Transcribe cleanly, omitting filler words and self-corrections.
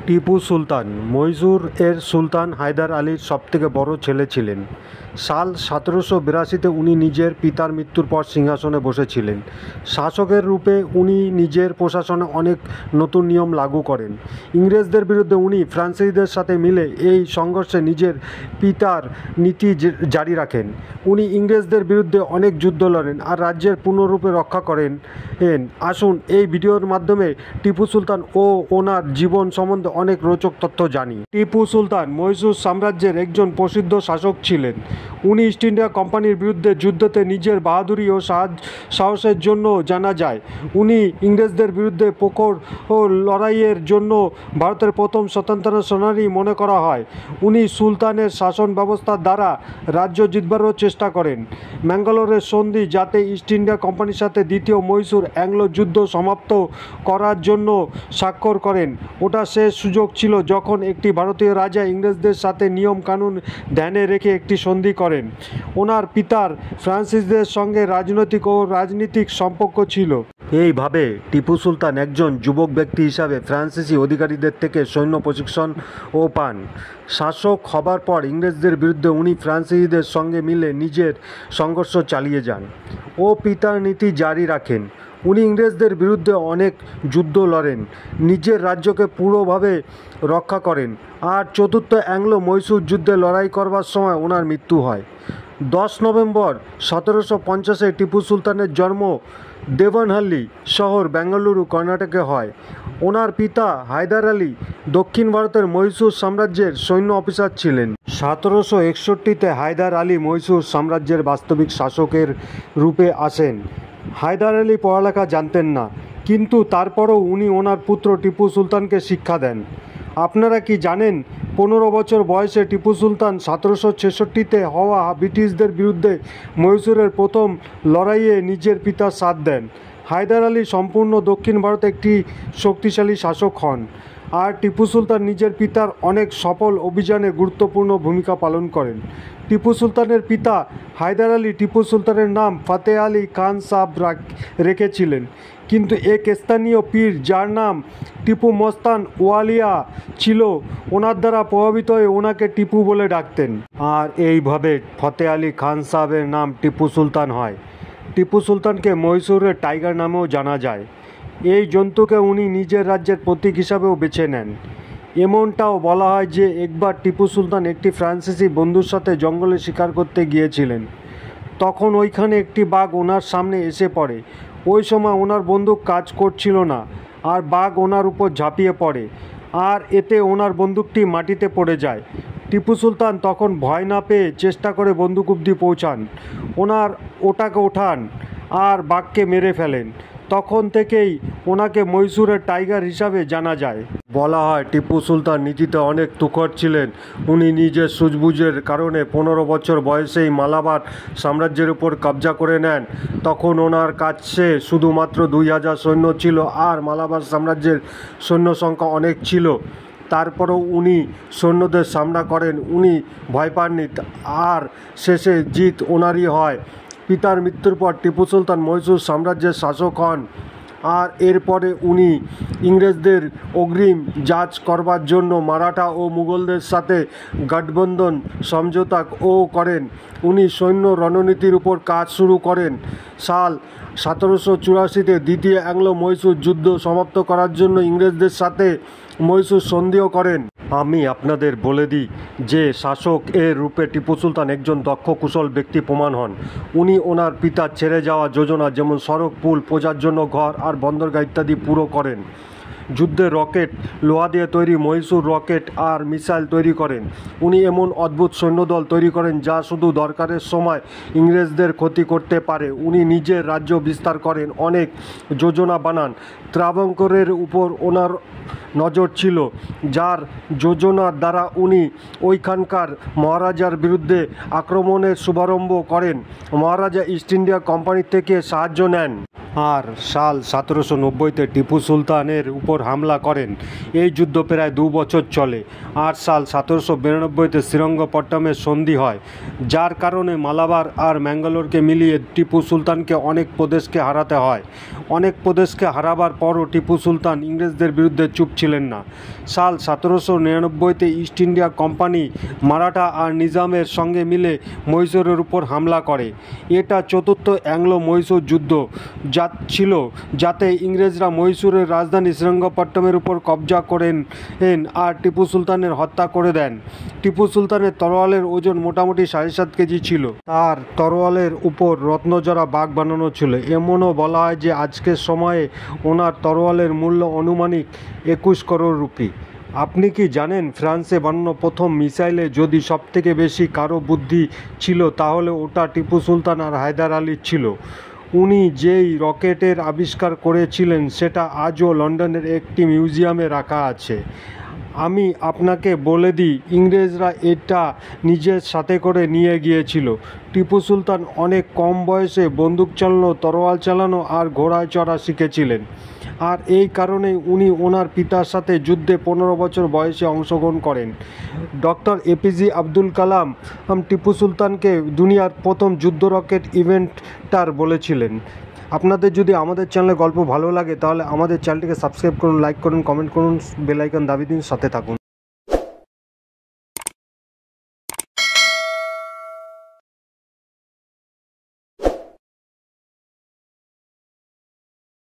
টিপু সুলতান মহীশূর এর সুলতান হায়দার আলীর সবথেকে বড় ছেলে ছিলেন। সাল 1782-তে উনি নিজের পিতার মৃত্যুর পর সিংহাসনে বসেছিলেন। শাসকের রূপে উনি নিজের প্রশাসনে অনেক নতুন নিয়ম লাগু করেন। ইংরেজদের বিরুদ্ধে উনি ফ্রান্সিসদের সাথে মিলে এই সংঘর্ষে নিজের পিতার নীতি জারি রাখেন। উনি ইংরেজদের বিরুদ্ধে অনেক যুদ্ধ লড়েন আর রাজ্যের পুনরূপে রক্ষা করেন। আসুন এই ভিডিওর মাধ্যমে টিপু সুলতান ও ওনার জীবন সম্বন্ধে অনেক রোচক তথ্য জানি। টিপু সুলতান মহীশূর সাম্রাজ্যের একজন প্রসিদ্ধ শাসক ছিলেন। উনি ইস্ট ইন্ডিয়া কোম্পানির বিরুদ্ধে যুদ্ধতে নিজের বাহাদুরি ও সাহসের জন্য জানা যায়। উনি ইংরেজদের বিরুদ্ধে প্রখর লড়াইয়ের জন্য ভারতের প্রথম স্বতন্ত্র সেনানী মনে করা হয়। উনি সুলতানের শাসন ব্যবস্থার দ্বারা রাজ্য জিতবারও চেষ্টা করেন। ম্যাঙ্গালোরের সন্ধি, যাতে ইস্ট ইন্ডিয়া কোম্পানির সাথে দ্বিতীয় মহীশূর অ্যাংলো যুদ্ধ সমাপ্ত করার জন্য স্বাক্ষর করেন, ওটা শেষ সুযোগ ছিল যখন একটি ভারতীয় রাজা ইংরেজদের সাথে নিয়ম কানুন ধ্যানে রেখে একটি সন্ধি করেন। ওনার পিতার ফ্রান্সিসদের সঙ্গে রাজনৈতিক ও রাজনীতিক সম্পর্ক ছিল। এইভাবে টিপু সুলতান একজন যুবক ব্যক্তি হিসাবে ফ্রান্সিসি অধিকারীদের থেকে সৈন্য প্রশিক্ষণও পান। শাসক হবার পর ইংরেজদের বিরুদ্ধে উনি ফ্রান্সিসিদের সঙ্গে মিলে নিজের সংঘর্ষ চালিয়ে যান ও পিতার নীতি জারি রাখেন। উনি ইংরেজদের বিরুদ্ধে অনেক যুদ্ধ লড়েন, নিজের রাজ্যকে পুরোভাবে রক্ষা করেন আর চতুর্থ অ্যাংলো মহীশূর যুদ্ধে লড়াই করবার সময় ওনার মৃত্যু হয়। 10 নভেম্বর 1750-এ টিপু সুলতানের জন্ম দেবনহল্লি শহর, বেঙ্গালুরু, কর্ণাটকে হয়। ওনার পিতা হায়দার আলী দক্ষিণ ভারতের মহীশূর সাম্রাজ্যের সৈন্য অফিসার ছিলেন। 1761-তে হায়দার আলী মহীশূর সাম্রাজ্যের বাস্তবিক শাসকের রূপে আসেন। হায়দার আলী পড়ালেখা জানতেন না, কিন্তু তারপরও উনি ওনার পুত্র টিপু সুলতানকে শিক্ষা দেন। আপনারা কি জানেন, 15 বছর বয়সে টিপু সুলতান 1766-তে হওয়া ব্রিটিশদের বিরুদ্ধে মহীশূরের প্রথম লড়াইয়ে নিজের পিতার সাথ দেন। হায়দার আলী সম্পূর্ণ দক্ষিণ ভারতে একটি শক্তিশালী শাসক হন আর টিপু সুলতান নিজের পিতার অনেক সফল অভিযানে গুরুত্বপূর্ণ ভূমিকা পালন করেন। টিপু সুলতানের পিতা হায়দার আলী টিপু সুলতানের নাম ফতেহ আলী খান সাহেব রেখেছিলেন, কিন্তু এক স্থানীয় পীর যার নাম টিপু মস্তান ওয়ালিয়া ছিল, ওনার দ্বারা প্রভাবিত হয়ে ওনাকে টিপু বলে ডাকতেন। আর এইভাবে ফতেহ আলী খান সাহেবের নাম টিপু সুলতান হয়। টিপু সুলতানকে মহীশূরের টাইগার নামেও জানা যায়। এই জন্তুকে উনি নিজের রাজ্যের প্রতীক হিসাবেও বেছে নেন। এমনটাও বলা হয় যে একবার টিপু সুলতান একটি ফ্রান্সিসি বন্ধুর সাথে জঙ্গলে শিকার করতে গিয়েছিলেন। তখন ওইখানে একটি বাঘ ওনার সামনে এসে পড়ে। ওই সময় ওনার বন্দুক কাজ করছিল না আর বাঘ ওনার উপর ঝাঁপিয়ে পড়ে আর এতে ওনার বন্দুকটি মাটিতে পড়ে যায়। টিপু সুলতান তখন ভয় না পেয়ে চেষ্টা করে বন্দুক অবধি পৌঁছান, ওটাকে ওঠান আর বাঘকে মেরে ফেলেন। তখন থেকেই ওনাকে মহীশূরের টাইগার হিসাবে জানা যায়। বলা হয় টিপু সুলতান নীতিতে অনেক তুখর ছিলেন। উনি নিজের সূঝবুঝের কারণে 15 বছর বয়সেই মালাবার সাম্রাজ্যের উপর কবজা করে নেন। তখন ওনার কাছে শুধুমাত্র 2000 সৈন্য ছিল আর মালাবার সাম্রাজ্যের সৈন্য সংখ্যা অনেক ছিল। তারপরও উনি সৈন্যদের সামনা করেন, উনি ভয় পাননি আর শেষে জিত ওনারই হয়। পিতার মৃত্যুর পর টিপু সুলতান মহীশূর সাম্রাজ্যের শাসক হন আর এরপরে উনি ইংরেজদের অগ্রিম যাচ করবার জন্য মারাঠা ও মুঘলদের সাথে গঠবন্ধন সমঝোতাও করেন। উনি সৈন্য রণনীতির উপর কাজ শুরু করেন। সাল 1784-তে দ্বিতীয় অ্যাংলো মহীশূর যুদ্ধ সমাপ্ত করার জন্য ইংরেজদের সাথে মহীশূর সন্ধিও করেন। আমি আপনাদের বলে দিই যে শাসক এর রূপে টিপু সুলতান একজন দক্ষ কুশল ব্যক্তি প্রমাণ হন। উনি ওনার পিতার ছেড়ে যাওয়া যোজনা, যেমন সড়ক, পুল, প্রজার জন্য ঘর আর বন্দরগাহ ইত্যাদি পুরো করেন। যুদ্ধে রকেট, লোহা দিয়ে তৈরি মহীশূর রকেট আর মিসাইল তৈরি করেন। উনি এমন অদ্ভুত সৈন্যদল তৈরি করেন যা শুধু দরকারের সময় ইংরেজদের ক্ষতি করতে পারে। উনি নিজের রাজ্য বিস্তার করেন, অনেক যোজনা বানান। ত্রাবঙ্করের উপর ওনার নজর ছিল, যার যোজনার দ্বারা উনি ওইখানকার মহারাজার বিরুদ্ধে আক্রমণের শুভারম্ভ করেন। মহারাজা ইস্ট ইন্ডিয়া কোম্পানি থেকে সাহায্য নেন আর সাল 1790-তে টিপু সুলতানের উপর হামলা করেন। এই যুদ্ধ প্রায় 2 বছর চলে 8 সাল 1792-তে শ্রীরঙ্গপট্টমের সন্ধি হয়, যার কারণে মালাবার আর ম্যাঙ্গালোরকে মিলিয়ে টিপু সুলতানকে অনেক প্রদেশকে হারাতে হয়। অনেক প্রদেশকে হারাবার পরও টিপু সুলতান ইংরেজদের বিরুদ্ধে চুপ ছিলেন না। সাল 1799-তে ইস্ট ইন্ডিয়া কোম্পানি মারাঠা আর নিজামের সঙ্গে মিলে মহীশূরের উপর হামলা করে। এটা চতুর্থ অ্যাংলো মহীশূর যুদ্ধ ছিল, যাতে ইংরেজরা মহীশূরের রাজধানী শ্রীরঙ্গপট্টমের উপর কবজা করেন আর টিপু সুলতানের হত্যা করে দেন। টিপু সুলতানের তরোয়ালের ওজন মোটামুটি 7.5 কেজি ছিল। তার তরোয়ালের উপর রত্নজরা বাঘ বানানো ছিল। এমনও বলা হয় যে আজকের সময়ে ওনার তরোয়ালের মূল্য আনুমানিক 21 করোড় রুপি। আপনি কি জানেন, ফ্রান্সে বানানো প্রথম মিসাইলে যদি সবথেকে বেশি কারো বুদ্ধি ছিল তাহলে ওটা টিপু সুলতান আর হায়দার আলীর ছিল। উনি যেই রকেটের আবিষ্কার করেছিলেন সেটা আজও লন্ডনের একটি মিউজিয়ামে রাখা আছে। আমি আপনাকে বলে দিই, ইংরেজরা এটা নিজের সাথে করে নিয়ে গিয়েছিল। টিপু সুলতান অনেক কম বয়সে বন্দুক চালানো, তরোয়াল চালানো আর ঘোড়ায় চড়া শিখেছিলেন, আর এই কারণেই উনি ওনার পিতার সাথে যুদ্ধে 15 বছর বয়সে অংশগ্রহণ করেন। ডক্টর এপিজে আব্দুল কালাম টিপু সুলতানকে দুনিয়ার প্রথম যুদ্ধ রকেট ইনভেন্টর বলেছিলেন। আপনাদের যদি আমাদের চ্যানেলে গল্প ভালো লাগে তাহলে আমাদের চ্যানেলটিকে সাবস্ক্রাইব করুন, লাইক করুন, কমেন্ট করুন, বেল আইকন দাবি দিন, সাথে থাকুন।